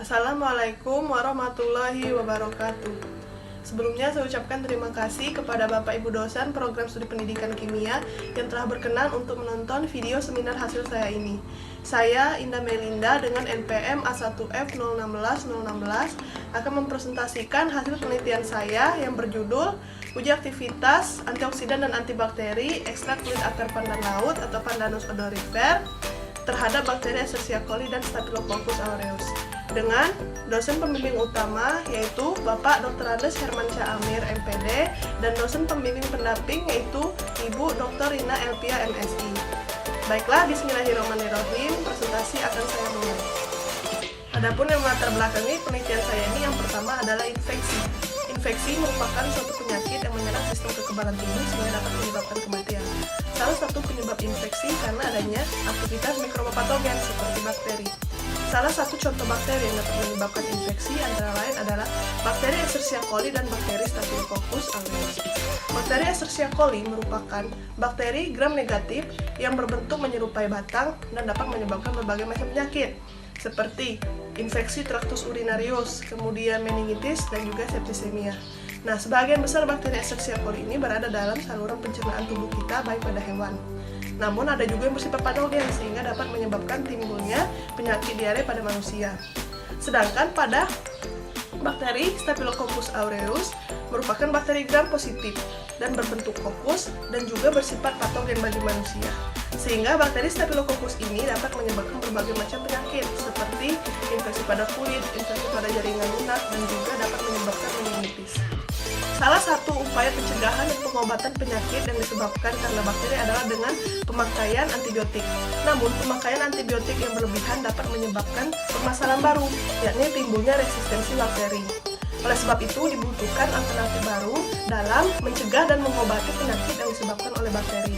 Assalamualaikum warahmatullahi wabarakatuh. Sebelumnya saya ucapkan terima kasih kepada Bapak Ibu dosen program studi pendidikan kimia yang telah berkenan untuk menonton video seminar hasil saya ini. Saya Indah Melinda dengan NPM A1F016016 akan mempresentasikan hasil penelitian saya yang berjudul uji aktivitas antioksidan dan antibakteri ekstrak kulit akar pandan laut atau Pandanus odorifera terhadap bakteri Escherichia coli dan Staphylococcus aureus dengan dosen pembimbing utama yaitu Bapak Dr. Andes Hermansyah Amir MPD dan dosen pembimbing pendamping yaitu Ibu Dr. Rina Elpia MSI. Baiklah, bismillahirrahmanirrahim, presentasi akan saya mulai. Adapun yang melatar belakangi penelitian saya ini yang pertama adalah infeksi. Infeksi merupakan suatu penyakit yang menyerang sistem kekebalan tubuh sehingga dapat menyebabkan kematian. Salah satu penyebab infeksi karena adanya aktivitas mikrobopatogen seperti bakteri. Salah satu contoh bakteri yang dapat menyebabkan infeksi antara lain adalah bakteri Escherichia coli dan bakteri Staphylococcus aureus. Bakteri Escherichia coli merupakan bakteri gram negatif yang berbentuk menyerupai batang dan dapat menyebabkan berbagai macam penyakit seperti infeksi traktus urinarius, kemudian meningitis dan juga septisemia. Nah, sebagian besar bakteri Escherichia coli ini berada dalam saluran pencernaan tubuh kita baik pada hewan. Namun ada juga yang bersifat patogen sehingga dapat menyebabkan timbulnya penyakit diare pada manusia. Sedangkan pada bakteri Staphylococcus aureus merupakan bakteri gram positif dan berbentuk kokus dan juga bersifat patogen bagi manusia. Sehingga bakteri Staphylococcus ini dapat menyebabkan berbagai macam penyakit seperti infeksi pada kulit, infeksi pada jaringan lunak dan juga dapat menyebabkan meningitis. Salah satu upaya pencegahan dan pengobatan penyakit yang disebabkan karena bakteri adalah dengan pemakaian antibiotik. Namun, pemakaian antibiotik yang berlebihan dapat menyebabkan permasalahan baru, yakni timbulnya resistensi bakteri. Oleh sebab itu, dibutuhkan alternatif baru dalam mencegah dan mengobati penyakit yang disebabkan oleh bakteri.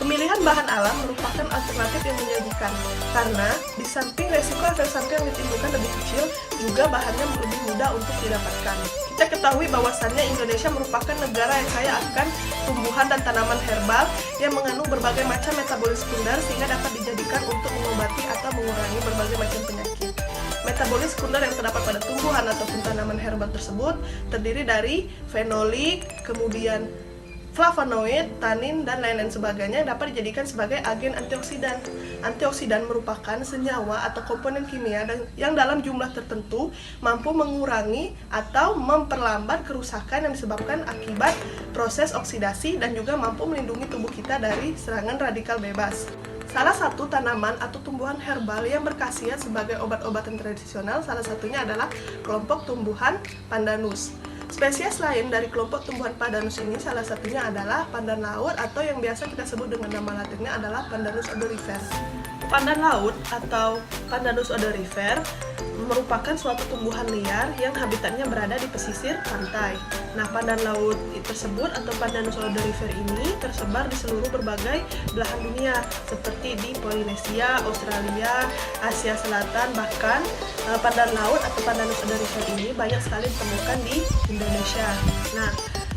Pemilihan bahan alam merupakan alternatif yang menjanjikan, karena di samping resiko efek samping yang ditimbulkan lebih kecil, juga bahannya lebih mudah untuk didapatkan. Kita ketahui bahwasannya Indonesia merupakan negara yang kaya akan tumbuhan dan tanaman herbal yang mengandung berbagai macam metabolis sekunder sehingga dapat dijadikan untuk mengobati atau mengurangi berbagai macam penyakit. Metabolis sekunder yang terdapat pada tumbuhan ataupun tanaman herbal tersebut terdiri dari fenolik, kemudian flavonoid, tanin, dan lain-lain sebagainya yang dapat dijadikan sebagai agen antioksidan. Antioksidan merupakan senyawa atau komponen kimia yang dalam jumlah tertentu mampu mengurangi atau memperlambat kerusakan yang disebabkan akibat proses oksidasi dan juga mampu melindungi tubuh kita dari serangan radikal bebas. Salah satu tanaman atau tumbuhan herbal yang berkhasiat sebagai obat-obatan tradisional salah satunya adalah kelompok tumbuhan Pandanus. Spesies lain dari kelompok tumbuhan Pandanus ini salah satunya adalah pandan laut atau yang biasa kita sebut dengan nama latinnya adalah Pandanus odorifera. Pandan laut atau Pandanus odorifera merupakan suatu tumbuhan liar yang habitatnya berada di pesisir pantai. Nah, pandan laut tersebut atau Pandanus odorifera ini tersebar di seluruh berbagai belahan dunia seperti di Polinesia, Australia, Asia Selatan, bahkan pandan laut atau Pandanus odorifera ini banyak sekali ditemukan di Indonesia. Nah,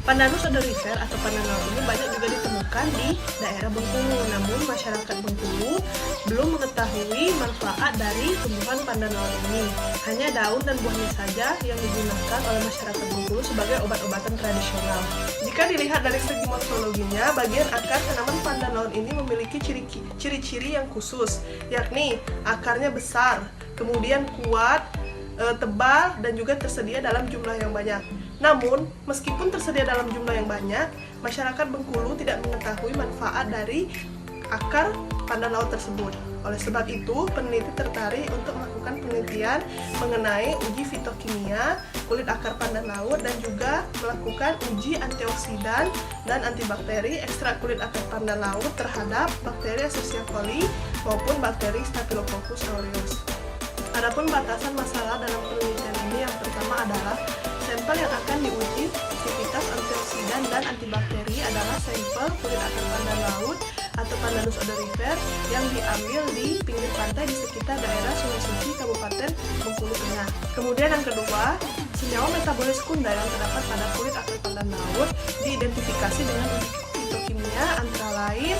Pandanus odorifera atau pandan laut ini banyak juga ditemukan di daerah Bengkulu. Namun masyarakat Bengkulu belum mengetahui manfaat dari tumbuhan pandan laut ini. Hanya daun dan buahnya saja yang digunakan oleh masyarakat Bengkulu sebagai obat-obatan tradisional. Jika dilihat dari segi morfologinya, bagian akar tanaman pandan laut ini memiliki ciri-ciri yang khusus, yakni akarnya besar, kemudian kuat, tebal, dan juga tersedia dalam jumlah yang banyak. Namun, meskipun tersedia dalam jumlah yang banyak, masyarakat Bengkulu tidak mengetahui manfaat dari akar pandan laut tersebut. Oleh sebab itu, peneliti tertarik untuk melakukan penelitian mengenai uji fitokimia kulit akar pandan laut dan juga melakukan uji antioksidan dan antibakteri ekstrak kulit akar pandan laut terhadap bakteri Escherichia coli maupun bakteri Staphylococcus aureus. Adapun batasan masalah dalam penelitian ini yang pertama adalah sampel yang akan diuji aktivitas antioksidan dan antibakteri adalah sampel kulit akar pandan laut atau Pandanus odorifera yang diambil di pinggir pantai di sekitar daerah Sungai Suci, Kabupaten Bengkulu Tengah. Kemudian yang kedua, senyawa metabolis sekunder yang terdapat pada kulit akar pandan laut diidentifikasi dengan uji fitokimia antara lain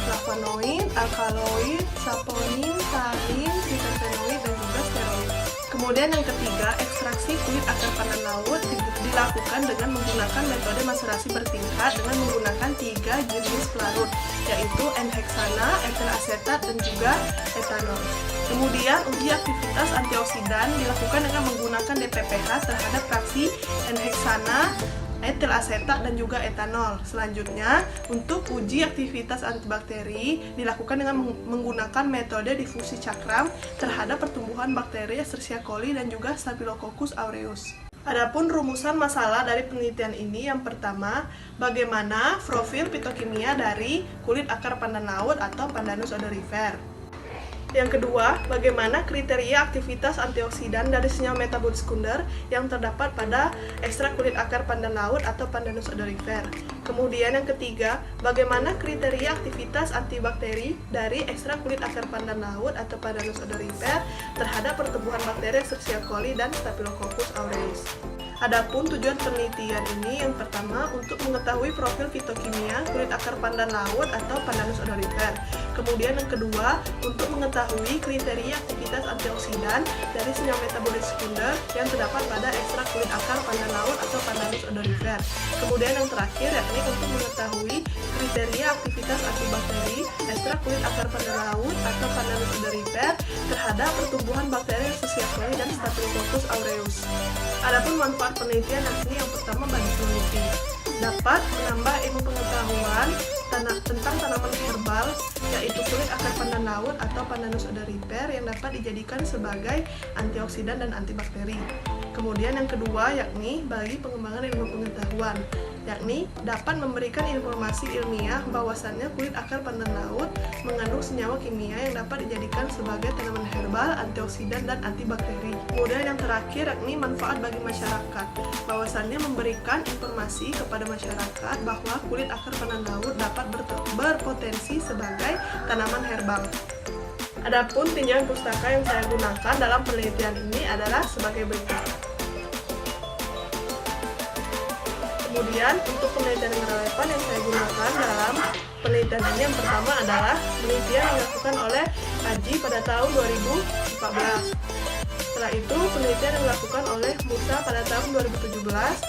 flavonoid, alkaloid, saponin, tanin, terpenoid, dan juga steroid. Kemudian yang ketiga, ekstraksi kulit akar pandan laut dilakukan dengan menggunakan metode maserasi bertingkat dengan menggunakan 3 jenis pelarut, yaitu N-heksana, etil asetat, dan juga etanol. Kemudian uji aktivitas antioksidan dilakukan dengan menggunakan DPPH terhadap fraksi N-heksana, etil asetat, dan juga etanol. Selanjutnya, untuk uji aktivitas antibakteri dilakukan dengan menggunakan metode difusi cakram terhadap pertumbuhan bakteri Escherichia coli dan juga Staphylococcus aureus. Adapun rumusan masalah dari penelitian ini, yang pertama, bagaimana profil fitokimia dari kulit akar pandan laut atau Pandanus odorifer. Yang kedua, bagaimana kriteria aktivitas antioksidan dari senyawa metabolit sekunder yang terdapat pada ekstrak kulit akar pandan laut atau Pandanus odorifer. Kemudian yang ketiga, bagaimana kriteria aktivitas antibakteri dari ekstrak kulit akar pandan laut atau Pandanus odorifer terhadap pertumbuhan bakteri Escherichia coli dan Staphylococcus aureus. Adapun tujuan penelitian ini, yang pertama, untuk mengetahui profil fitokimia kulit akar pandan laut atau Pandanus odorifer. Kemudian yang kedua, untuk mengetahui kriteria aktivitas antioksidan dari senyawa metabolit sekunder yang terdapat pada ekstrak kulit akar pandan laut atau Pandanus odorifer. Kemudian yang terakhir, yakni untuk mengetahui kriteria aktivitas antibakteri ekstrak kulit akar pandan laut atau Pandanus odorifer terhadap pertumbuhan bakteri Escherichia coli dan Staphylococcus aureus. Adapun manfaat penelitian yakni yang pertama bagi peneliti, dapat menambah ilmu pengetahuan tentang tanaman herbal, yaitu kulit akar pandan laut atau Pandanus odorifer yang dapat dijadikan sebagai antioksidan dan antibakteri. Kemudian yang kedua yakni bagi pengembangan ilmu pengetahuan, yakni dapat memberikan informasi ilmiah bahwasannya kulit akar pandan laut mengandung senyawa kimia yang dapat dijadikan sebagai tanaman herbal, antioksidan, dan antibakteri. Kemudian yang terakhir yakni manfaat bagi masyarakat, bahwasannya memberikan informasi kepada masyarakat bahwa kulit akar pandan laut dapat berpotensi sebagai tanaman herbal. Adapun tinjauan pustaka yang saya gunakan dalam penelitian ini adalah sebagai berikut. Kemudian untuk penelitian yang relevan yang saya gunakan dalam penelitian ini, yang pertama adalah penelitian yang dilakukan oleh Haji pada tahun 2014. Setelah itu penelitian yang dilakukan oleh Musa pada tahun 2017.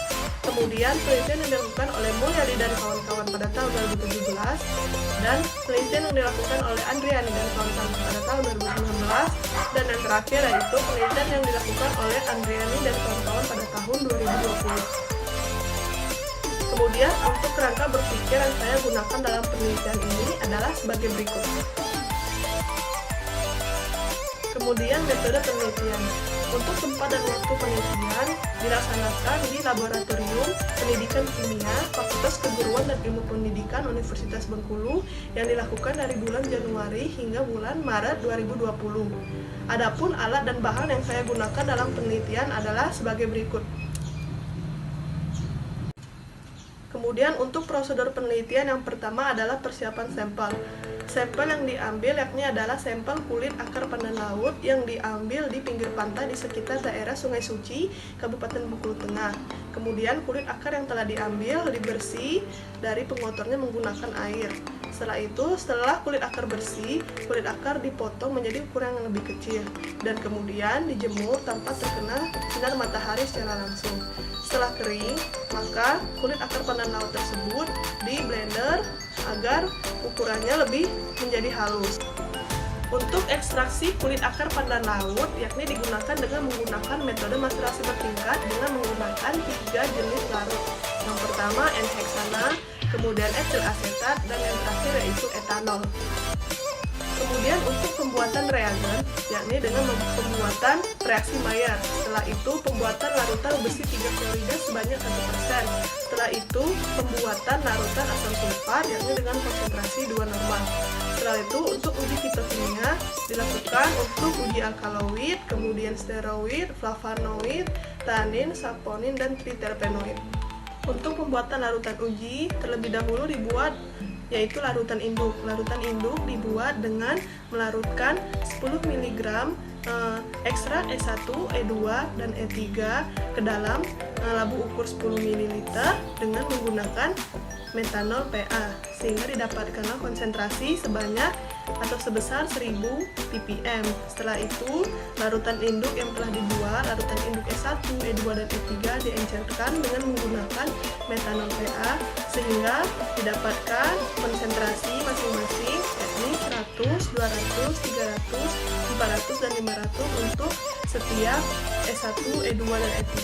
Kemudian penelitian yang dilakukan oleh Mulyadi dan kawan-kawan pada tahun 2017, dan penelitian yang dilakukan oleh Andriani dan kawan-kawan pada tahun 2019, dan yang terakhir yaitu penelitian yang dilakukan oleh Andriani dan kawan-kawan pada tahun 2020. Kemudian untuk kerangka berpikir yang saya gunakan dalam penelitian ini adalah sebagai berikut. Kemudian metode penelitian. Untuk tempat dan waktu penelitian dilaksanakan di Laboratorium Pendidikan Kimia Fakultas Keguruan dan Ilmu Pendidikan Universitas Bengkulu yang dilakukan dari bulan Januari hingga bulan Maret 2020. Adapun alat dan bahan yang saya gunakan dalam penelitian adalah sebagai berikut. Kemudian untuk prosedur penelitian, yang pertama adalah persiapan sampel. Sampel yang diambil yakni adalah sampel kulit akar pandan laut yang diambil di pinggir pantai di sekitar daerah Sungai Suci, Kabupaten Bengkulu Tengah. Kemudian kulit akar yang telah diambil dibersih dari pengotornya menggunakan air. Setelah kulit akar bersih, kulit akar dipotong menjadi ukuran yang lebih kecil dan kemudian dijemur tanpa terkena sinar matahari secara langsung. Setelah kering, maka kulit akar pandan laut tersebut di blender agar ukurannya lebih menjadi halus. Untuk ekstraksi kulit akar pandan laut yakni digunakan dengan menggunakan metode maserasi bertingkat dengan menggunakan 3 jenis larut. Yang pertama N-heksana, kemudian etil asetat, dan yang terakhir yaitu etanol. Kemudian untuk pembuatan reagen yakni dengan pembuatan reaksi Maillard. Setelah itu pembuatan larutan besi 3 klorida sebanyak 1%. Setelah itu pembuatan larutan asam sulfat yakni dengan konsentrasi 2 normal. Setelah itu untuk uji fitokimia dilakukan untuk uji alkaloid, kemudian steroid, flavonoid, tanin, saponin, dan triterpenoid. Untuk pembuatan larutan uji terlebih dahulu dibuat yaitu larutan induk. Larutan induk dibuat dengan melarutkan 10 mg ekstrak E1, E2, dan E3 ke dalam labu ukur 10 ml dengan menggunakan metanol PA, sehingga didapatkanlah konsentrasi sebanyak atau sebesar 1000 ppm. Setelah itu, larutan induk yang telah dibuat, larutan induk E1, E2, dan E3 diencerkan dengan menggunakan metanol PA, sehingga didapatkan konsentrasi masing-masing, yakni 100, 200, 300, 400, dan 500 untuk setiap E1, E2, dan E3.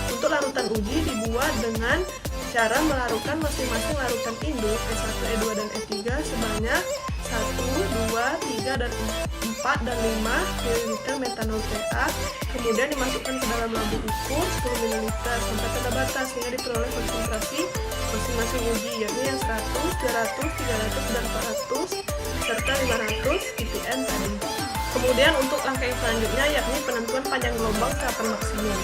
Untuk larutan uji dibuat dengan cara melarutkan masing-masing larutan induk E1, E2, dan E3 sebanyak 1, 2, 3, dan 4, dan 5 ml metanol PA, kemudian dimasukkan ke dalam lampu ukur 10 ml sampai tanda batas hingga diperoleh konsentrasi masing-masing uji, yakni yang 100, 200, 300, dan 400 serta 500 ppm tadi. Kemudian untuk langkah yang selanjutnya yakni penentuan panjang gelombang serapan maksimum.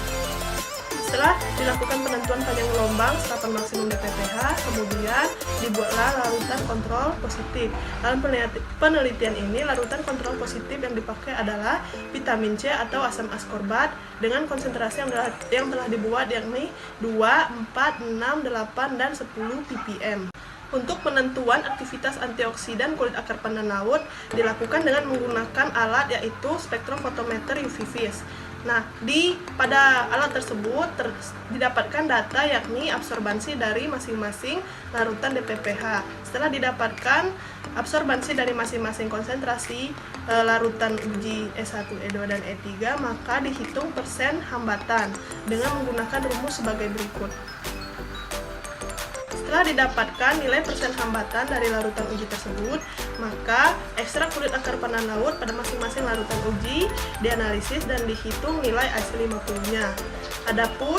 Setelah dilakukan penentuan panjang gelombang serapan maksimum DPPH, kemudian dibuatlah larutan kontrol positif. Dalam penelitian ini, larutan kontrol positif yang dipakai adalah vitamin C atau asam askorbat dengan konsentrasi yang telah dibuat, yakni 2, 4, 6, 8, dan 10 ppm. Untuk penentuan aktivitas antioksidan kulit akar pandan laut dilakukan dengan menggunakan alat yaitu spektrofotometer UV vis. Nah, pada alat tersebut didapatkan data yakni absorbansi dari masing-masing larutan DPPH. Setelah didapatkan absorbansi dari masing-masing konsentrasi larutan uji E1, E2, dan E3, maka dihitung persen hambatan dengan menggunakan rumus sebagai berikut. Setelah didapatkan nilai persen hambatan dari larutan uji tersebut, maka ekstrak kulit akar pandan laut pada masing-masing larutan uji dianalisis dan dihitung nilai IC50-nya. Adapun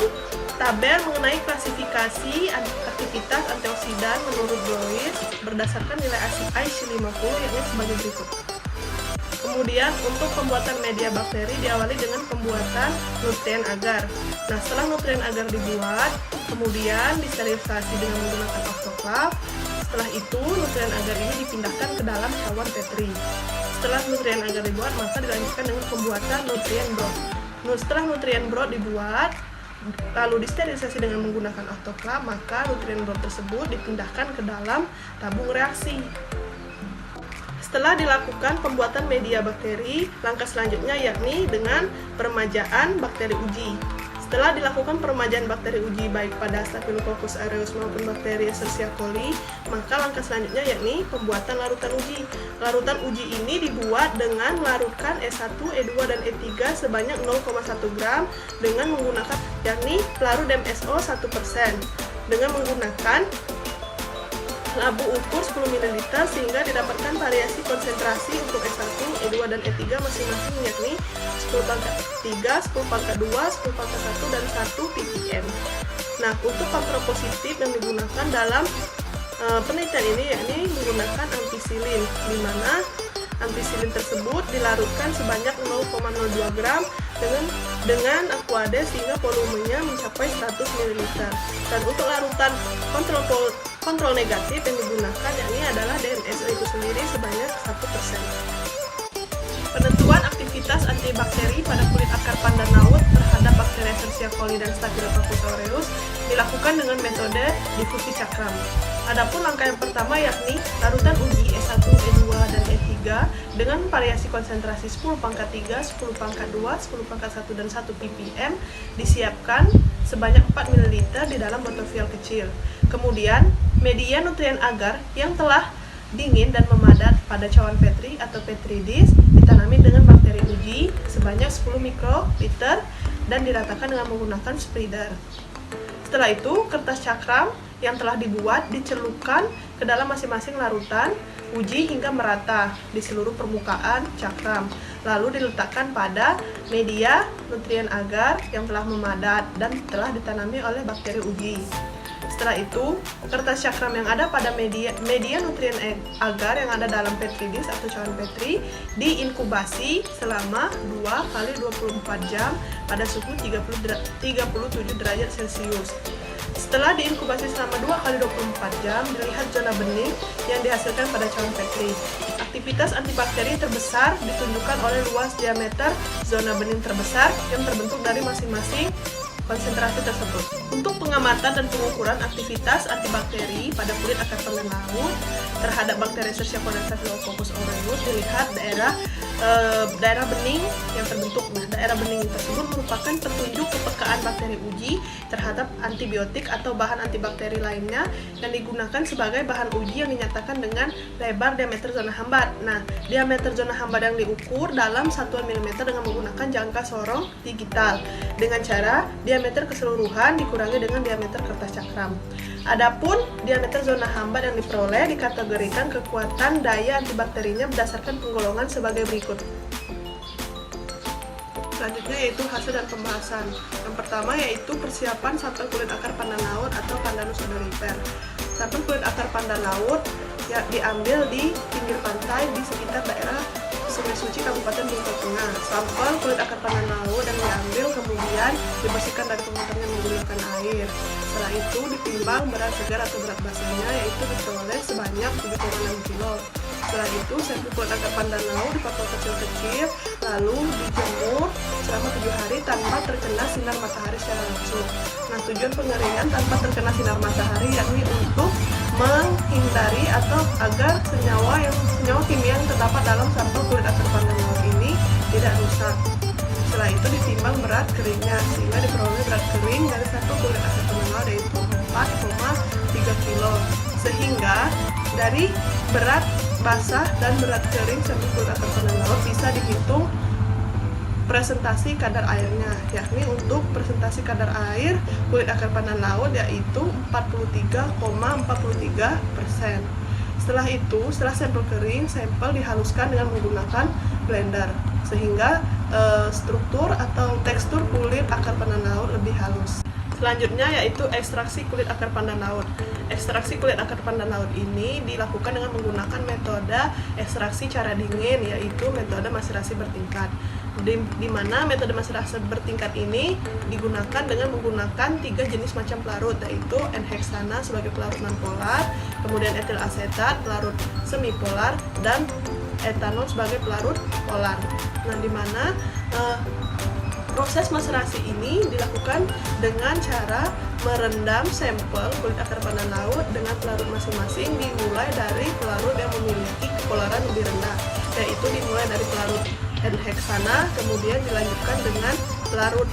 tabel mengenai klasifikasi aktivitas antioksidan menurut Blois berdasarkan nilai IC50 yakni sebagai berikut. Kemudian untuk pembuatan media bakteri diawali dengan pembuatan nutrien agar. Nah, setelah nutrien agar dibuat, kemudian disterilisasi dengan menggunakan autoclave. Setelah itu, nutrien agar ini dipindahkan ke dalam cawan Petri. Setelah nutrien agar dibuat, maka dilanjutkan dengan pembuatan nutrien broth. Setelah nutrien broth dibuat, lalu disterilisasi dengan menggunakan autoclave, maka nutrien broth tersebut dipindahkan ke dalam tabung reaksi. Setelah dilakukan pembuatan media bakteri, langkah selanjutnya yakni dengan peremajaan bakteri uji. Setelah dilakukan peremajaan bakteri uji baik pada Staphylococcus aureus maupun bakteri Escherichia coli, maka langkah selanjutnya yakni pembuatan larutan uji. Larutan uji ini dibuat dengan melarutkan E1, E2, dan E3 sebanyak 0,1 gram dengan menggunakan yakni pelarut DMSO 1% dengan menggunakan lampu ukur 10 ml sehingga didapatkan variasi konsentrasi untuk E1, E2, dan E3 masing-masing yakni 10 pangkat 3, 10 pangkat 2, 10 pangkat 1, dan 1 ppm. Nah, untuk kontrol positif yang digunakan dalam penelitian ini yakni menggunakan ampicillin, di mana ampicillin tersebut dilarutkan sebanyak 0,02 gram dengan aquades sehingga volumenya mencapai 100 ml. Dan untuk larutan kontrol negatif yang digunakan yakni adalah DMSO itu sendiri sebanyak 1%. Penentuan aktivitas antibakteri pada kulit akar pandan laut terhadap bakteri Escherichia coli dan Staphylococcus aureus dilakukan dengan metode difusi cakram. Adapun langkah yang pertama yakni larutan uji E1, E2, dan E3 dengan variasi konsentrasi 10 pangkat 3, 10 pangkat 2, 10 pangkat 1, dan 1 ppm disiapkan sebanyak 4 ml di dalam botol vial kecil. Kemudian, media nutrien agar yang telah dingin dan memadat pada cawan Petri atau Petri dish ditanami dengan bakteri uji sebanyak 10 mikroliter dan diratakan dengan menggunakan spreader. Setelah itu, kertas cakram yang telah dibuat dicelupkan ke dalam masing-masing larutan uji hingga merata di seluruh permukaan cakram. Lalu diletakkan pada media nutrien agar yang telah memadat dan telah ditanami oleh bakteri uji. Setelah itu, kertas cakram yang ada pada media nutrien agar yang ada dalam Petri dish atau cawan Petri diinkubasi selama 2 kali 24 jam pada suhu 37 derajat Celcius. Setelah diinkubasi selama 2 kali 24 jam, dilihat zona bening yang dihasilkan pada cawan Petri. Aktivitas antibakteri terbesar ditunjukkan oleh luas diameter zona bening terbesar yang terbentuk dari masing-masing konsentrasi tersebut. Untuk pengamatan dan pengukuran aktivitas antibakteri pada kulit akar pandan laut terhadap bakteri Escherichia coli dan Staphylococcus aureus dilihat daerah bening yang terbentuk. Nah, daerah bening tersebut merupakan petunjuk kepekaan bakteri uji terhadap antibiotik atau bahan antibakteri lainnya yang digunakan sebagai bahan uji yang dinyatakan dengan lebar diameter zona hambat. Nah, diameter zona hambat yang diukur dalam satuan milimeter dengan menggunakan jangka sorong digital dengan cara diameter keseluruhan dikurangi dengan diameter kertas cakram. Adapun diameter zona hambat yang diperoleh dikategorikan kekuatan daya antibakterinya berdasarkan penggolongan sebagai berikut. Selanjutnya yaitu hasil dan pembahasan. Yang pertama yaitu persiapan sampel kulit akar pandan laut atau Pandanus odorifera. Sampel kulit akar pandan laut yang diambil di pinggir pantai di sekitar daerah Sungai Suci Kabupaten Bengkulu Tengah. Sampel kulit akar pandan laut yang diambil kemudian dibersihkan dari kotoran menggunakan air. Setelah itu ditimbang berat segar atau berat basahnya, yaitu diperoleh sebanyak 7,6 kg. Setelah itu sampel kulit akar pandan laut dipotong kecil-kecil lalu dijemur selama 7 hari tanpa terkena sinar matahari secara langsung. Nah, tujuan pengeringan tanpa terkena sinar matahari yakni untuk menghindari atau agar senyawa kimia yang terdapat dalam sampel kulit akar pandan laut ini tidak rusak. Setelah itu ditimbang berat keringnya sehingga diperoleh berat kering dari sampel kulit akar pandan laut yaitu 4,3 kg. Sehingga dari berat basah dan berat kering sampel kulit akar pandan laut bisa dihitung presentasi kadar airnya, yakni untuk presentasi kadar air kulit akar pandan laut yaitu 43,43%. Setelah itu, setelah sampel kering, sampel dihaluskan dengan menggunakan blender sehingga struktur atau tekstur kulit akar pandan laut lebih halus. Selanjutnya yaitu ekstraksi kulit akar pandan laut. Ekstraksi kulit akar pandan laut ini dilakukan dengan menggunakan metode ekstraksi cara dingin, yaitu metode maserasi bertingkat. Di mana metode maserasi bertingkat ini digunakan dengan menggunakan 3 jenis macam pelarut, yaitu N-heksana sebagai pelarut nonpolar, kemudian etil asetat pelarut semipolar, dan etanol sebagai pelarut polar. Nah, di mana proses maserasi ini dilakukan dengan cara merendam sampel kulit akar pandan laut dengan pelarut masing-masing dimulai dari pelarut yang memiliki kepolaran lebih rendah, yaitu dimulai dari pelarut N-heksana, kemudian dilanjutkan dengan pelarut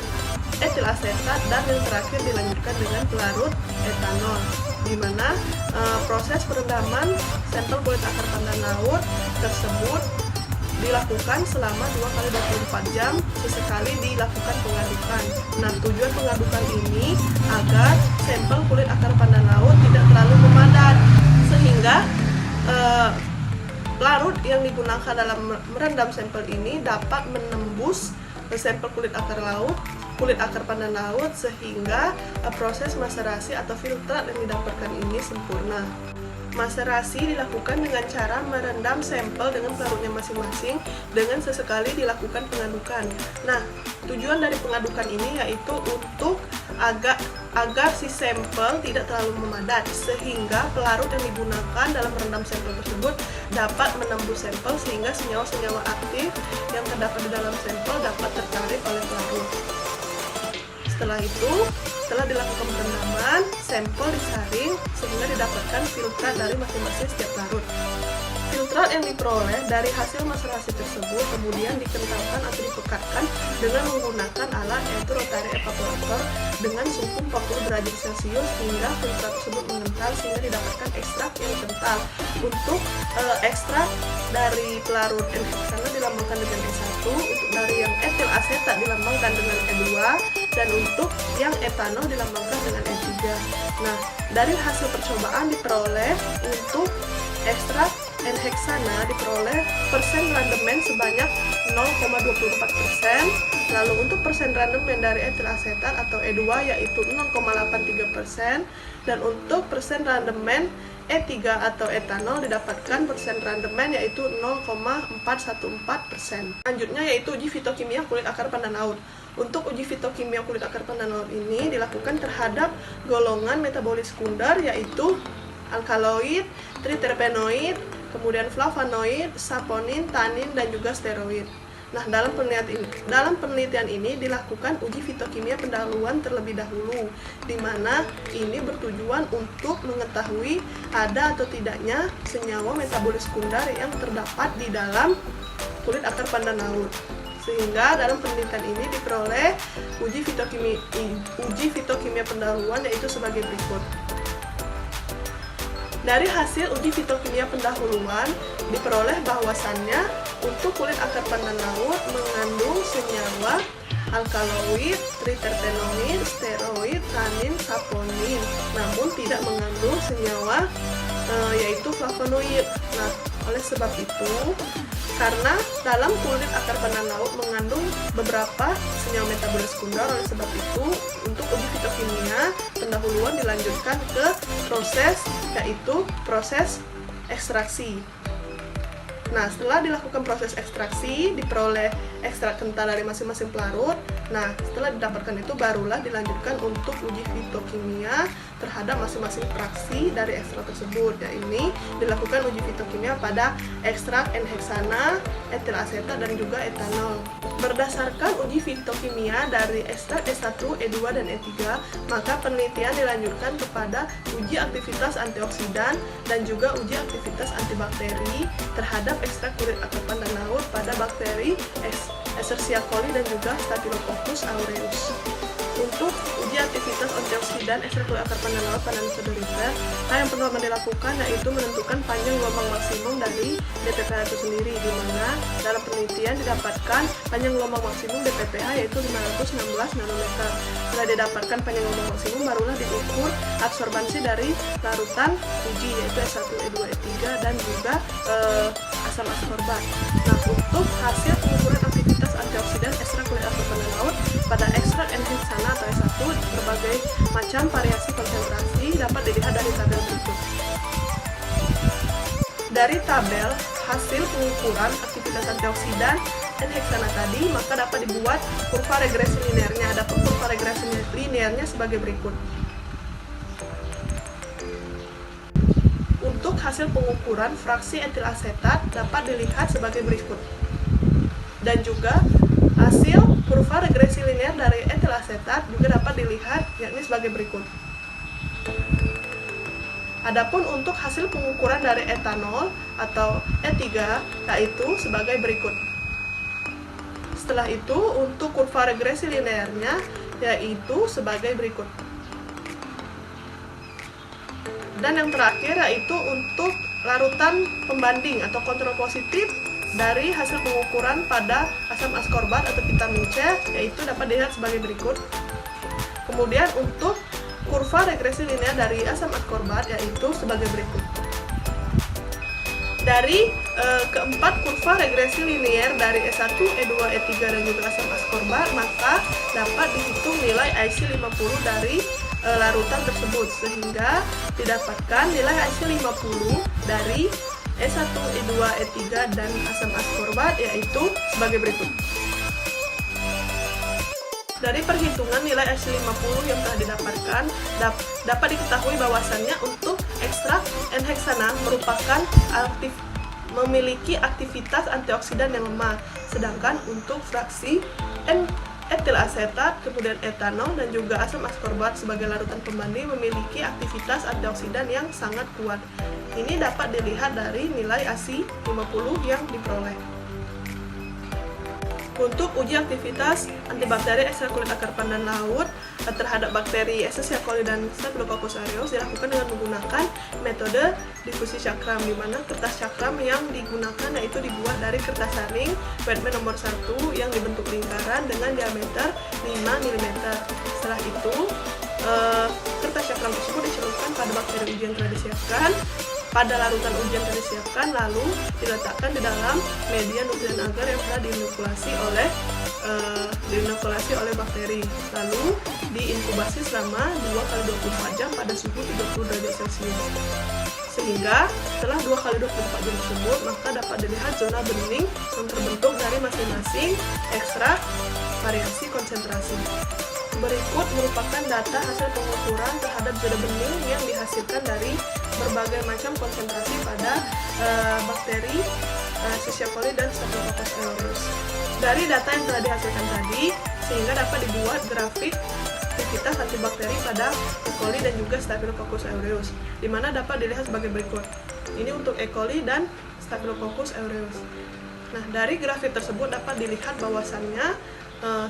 etil asetat, dan yang terakhir dilanjutkan dengan pelarut etanol. Di mana proses perendaman sampel kulit akar pandan laut tersebut dilakukan selama 2 x 24 jam, sesekali dilakukan pengadukan. Nah, tujuan pengadukan ini agar sampel kulit akar pandan laut tidak terlalu memadat, sehingga pelarut yang digunakan dalam merendam sampel ini dapat menembus sampel kulit akar pandan laut sehingga proses maserasi atau filtrat yang didapatkan ini sempurna. Maserasi dilakukan dengan cara merendam sampel dengan pelarutnya masing-masing dengan sesekali dilakukan pengadukan. Nah, tujuan dari pengadukan ini yaitu untuk agar si sampel tidak terlalu memadat, sehingga pelarut yang digunakan dalam merendam sampel tersebut dapat menembus sampel sehingga senyawa-senyawa aktif yang terdapat di dalam sampel dapat tertarik oleh pelarut. Setelah itu, setelah dilakukan perendaman, sampel disaring sehingga didapatkan filtrat dari masing-masing setiap pelarut. Filtrat yang diperoleh dari hasil maserasi tersebut kemudian dikentalkan atau dipekatkan dengan menggunakan alat yaitu rotary evaporator dengan suhu 40 derajat Celcius hingga filtrat tersebut mengental sehingga didapatkan ekstrak yang kental. Untuk ekstrak dari pelarut N-heksana dilambangkan dengan E1, untuk dari yang etil asetat dilambangkan dengan E2, dan untuk yang etanol dilambangkan dengan E3. Nah, dari hasil percobaan diperoleh untuk ekstrak N-heksana diperoleh persen randemen sebanyak 0,24%, lalu untuk persen randemen dari etil asetat atau E2 yaitu 0,83%, dan untuk persen randemen E3 atau etanol didapatkan persen randemen yaitu 0,414%. Selanjutnya yaitu uji fitokimia kulit akar pandan laut. Untuk uji fitokimia kulit akar pandan laut ini dilakukan terhadap golongan metabolit sekunder yaitu alkaloid, triterpenoid, kemudian flavonoid, saponin, tanin, dan juga steroid. Nah, dalam penelitian ini dilakukan uji fitokimia pendahuluan terlebih dahulu, di mana ini bertujuan untuk mengetahui ada atau tidaknya senyawa metabolis sekunder yang terdapat di dalam kulit akar pandan laut. Sehingga dalam penelitian ini diperoleh uji fitokimia pendahuluan, yaitu sebagai berikut. Dari hasil uji fitokimia pendahuluan diperoleh bahwasannya untuk kulit akar pandan laut mengandung senyawa alkaloid, triterpenoid, steroid, tanin, saponin, namun tidak mengandung senyawa yaitu flavonoid. Nah, oleh sebab itu, karena dalam kulit akar pandan laut mengandung beberapa senyawa metabolis sekunder, oleh sebab itu untuk uji fitokimia pendahuluan dilanjutkan ke proses, yaitu proses ekstraksi. Nah, setelah dilakukan proses ekstraksi, diperoleh ekstrak kental dari masing-masing pelarut. Nah, setelah didapatkan itu barulah dilanjutkan untuk uji fitokimia terhadap masing-masing fraksi dari ekstrak tersebut. Ya, ini dilakukan uji fitokimia pada ekstrak N-heksana, etil asetat, dan juga etanol. Berdasarkan uji fitokimia dari ekstrak E1, E2, dan E3, maka penelitian dilanjutkan kepada uji aktivitas antioksidan dan juga uji aktivitas antibakteri terhadap ekstrak kulit akar pandan laut pada bakteri Escherichia coli dan juga Staphylococcus aureus. Untuk uji aktivitas antioksidan ekstrak kulit akar pandan laut pada metode Ritter, hal yang pertama dilakukan yaitu menentukan panjang gelombang maksimum dari DPPH itu sendiri, di mana dalam penelitian didapatkan panjang gelombang maksimum DPPH yaitu 516 nanometer. Setelah didapatkan panjang gelombang maksimum, barulah diukur absorbansi dari larutan uji yaitu E1, E2, E3, dan juga asam askorbat. Nah, untuk hasil pengukuran aktivitas antioksidan ekstrak kulit akar pandan laut pada ekstrak N-heksana atau E1, berbagai macam variasi konsentrasi dapat dilihat dari tabel berikut. Dari tabel hasil pengukuran aktivitas antioksidan N-heksana tadi, maka dapat dibuat kurva regresi linearnya. Adapun kurva regresi linearnya sebagai berikut. Untuk hasil pengukuran fraksi etil asetat dapat dilihat sebagai berikut. Dan juga hasil kurva regresi linear dari etil asetat juga dapat dilihat yakni sebagai berikut. Adapun untuk hasil pengukuran dari etanol atau E3 yaitu sebagai berikut. Setelah itu untuk kurva regresi linearnya yaitu sebagai berikut. Dan yang terakhir yaitu untuk larutan pembanding atau kontrol positif dari hasil pengukuran pada asam askorbat atau vitamin C yaitu dapat dilihat sebagai berikut. Kemudian untuk kurva regresi linear dari asam askorbat yaitu sebagai berikut. Dari keempat kurva regresi linear dari E1, E2, E3, dan juga asam askorbat, maka dapat dihitung nilai IC50 dari larutan tersebut, sehingga didapatkan nilai IC50 dari E1, E2, E3, dan asam askorbat yaitu sebagai berikut. Dari perhitungan nilai IC50 yang telah didapatkan, dapat diketahui bahwasannya untuk ekstrak N-heksana memiliki aktivitas antioksidan yang lemah, sedangkan untuk fraksi etil asetat, kemudian etanol, dan juga asam askorbat sebagai larutan pembanding memiliki aktivitas antioksidan yang sangat kuat. Ini dapat dilihat dari nilai IC50 yang diperoleh. Untuk uji aktivitas antibakteri ekstrak kulit akar pandan laut terhadap bakteri Escherichia coli dan Staphylococcus aureus dilakukan dengan menggunakan metode difusi cakram, di mana kertas cakram yang digunakan yaitu dibuat dari kertas saring Weidmann nomor 1 yang dibentuk lingkaran dengan diameter 5 mm. Setelah itu, kertas cakram tersebut dicelupkan pada bakteri uji yang telah disiapkan pada larutan uji yang telah disiapkan, lalu diletakkan di dalam media nutrien agar yang telah diinokulasi oleh bakteri, lalu diinkubasi selama 2x24 jam pada suhu 30 derajat Celcius. Sehingga setelah 2x24 jam tersebut, maka dapat dilihat zona bening yang terbentuk dari masing-masing ekstrak variasi konsentrasi. Berikut merupakan data hasil pengukuran terhadap zona bening yang dihasilkan dari berbagai macam konsentrasi pada bakteri Escherichia coli dan Staphylococcus aureus. Dari data yang telah dihasilkan tadi, sehingga dapat dibuat grafik aktivitas antibakteri pada E. coli dan juga Staphylococcus aureus, di mana dapat dilihat sebagai berikut. Ini untuk E. coli dan Staphylococcus aureus. Nah, dari grafik tersebut dapat dilihat bahwasannya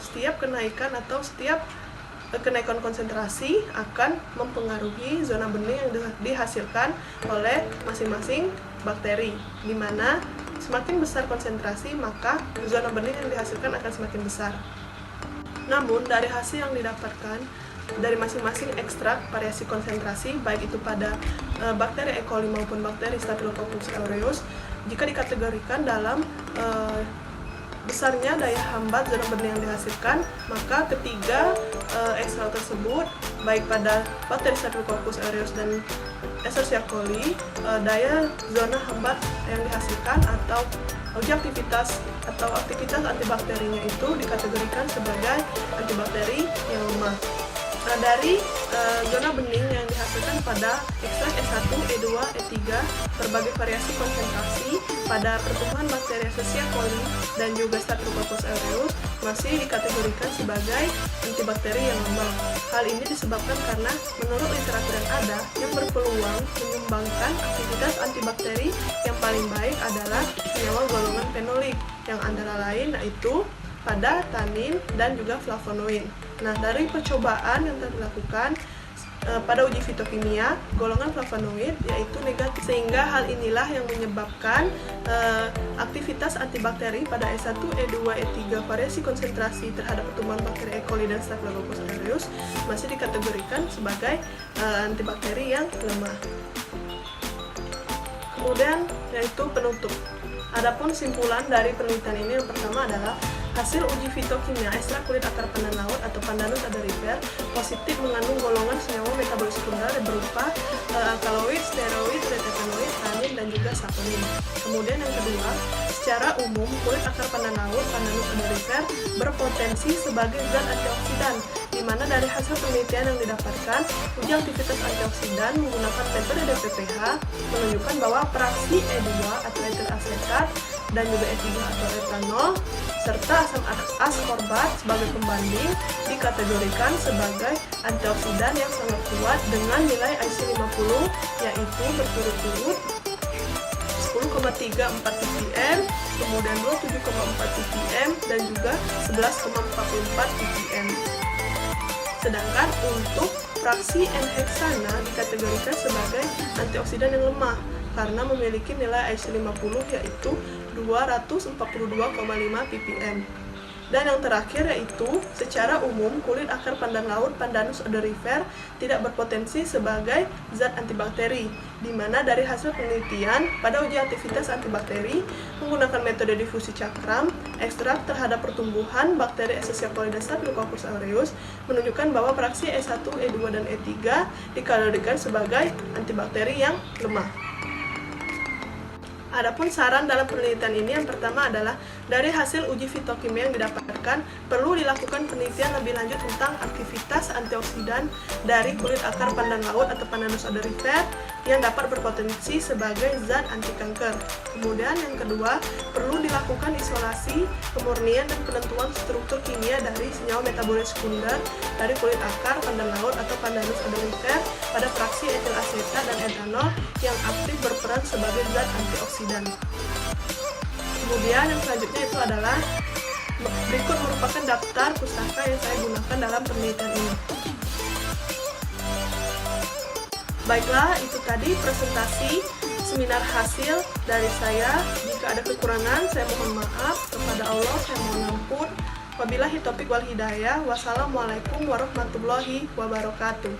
setiap kenaikan atau setiap kenaikan konsentrasi akan mempengaruhi zona bening yang dihasilkan oleh masing-masing bakteri, di mana semakin besar konsentrasi maka zona bening yang dihasilkan akan semakin besar. Namun dari hasil yang didapatkan dari masing-masing ekstrak variasi konsentrasi, baik itu pada bakteri E. coli maupun bakteri Staphylococcus aureus, jika dikategorikan dalam besarnya daya hambat zona bening yang dihasilkan, maka ketiga ekstrak tersebut, baik pada bakteri Staphylococcus aureus dan Escherichia coli, daya zona hambat yang dihasilkan atau uji aktivitas antibakterinya itu dikategorikan sebagai antibakteri yang lemah. Nah, dari zona bening yang dihasilkan pada ekstrak E1, E2, E3, berbagai variasi konsentrasi pada pertumbuhan bakteri Escherichia coli dan juga Staphylococcus aureus masih dikategorikan sebagai antibakteri yang lemah. Hal ini disebabkan karena menurut literatur yang ada, yang berpeluang menyumbangkan aktivitas antibakteri yang paling baik adalah senyawa golongan fenolik, yang antara lain yaitu pada tanin dan juga flavonoid. Nah, dari percobaan yang telah dilakukan pada uji fitokimia, golongan flavonoid yaitu negatif, sehingga hal inilah yang menyebabkan aktivitas antibakteri pada E1, E2, E3 variasi konsentrasi terhadap pertumbuhan bakteri E. coli dan Staphylococcus aureus masih dikategorikan sebagai antibakteri yang lemah. Kemudian yaitu penutup. Adapun simpulan dari penelitian ini yang pertama adalah hasil uji fitokimia ekstrak kulit akar pandan laut atau Pandanus aderifera positif mengandung golongan senyawa metabolit sekunder berupa alkaloid, steroid, retekanoid, tanin, dan juga saponin. Kemudian yang kedua, secara umum kulit akar pandan laut Pandanus aderifera berpotensi sebagai zat antioksidan, di mana dari hasil penelitian yang didapatkan, uji aktivitas antioksidan menggunakan metode DPPH menunjukkan bahwa fraksi E2 atau etil asetat dan juga E3 atau etanol serta asam askorbat sebagai pembanding dikategorikan sebagai antioksidan yang sangat kuat dengan nilai IC50 yaitu berturut-turut 10,34 ppm, kemudian 27,4 ppm dan juga 11,44 ppm. Sedangkan untuk fraksi N-heksana dikategorikan sebagai antioksidan yang lemah karena memiliki nilai IC50 yaitu 242,5 ppm. Dan yang terakhir yaitu secara umum kulit akar pandan laut Pandanus aderifera tidak berpotensi sebagai zat antibakteri, di mana dari hasil penelitian pada uji aktivitas antibakteri menggunakan metode difusi cakram, ekstrak terhadap pertumbuhan bakteri Escherichia coli dan Staphylococcus aureus menunjukkan bahwa fraksi E1, E2 dan E3 dikategorikan sebagai antibakteri yang lemah. Adapun saran dalam penelitian ini yang pertama adalah dari hasil uji fitokimia yang didapatkan perlu dilakukan penelitian lebih lanjut tentang aktivitas antioksidan dari kulit akar pandan laut atau Pandanus aderifera yang dapat berpotensi sebagai zat anti kanker. Kemudian yang kedua, perlu dilakukan isolasi, pemurnian dan penentuan struktur kimia dari senyawa metabolit sekunder dari kulit akar pandan laut atau Pandanus aderifera pada fraksi etil asetat dan etanol yang aktif berperan sebagai zat antioksidan. Kemudian yang selanjutnya itu adalah berikut merupakan daftar pustaka yang saya gunakan dalam penelitian ini. Baiklah, itu tadi presentasi seminar hasil dari saya. Jika ada kekurangan, saya mohon maaf. Kepada Allah, saya mohon ampun. Wabillahi taufiq wal hidayah. Wassalamualaikum warahmatullahi wabarakatuh.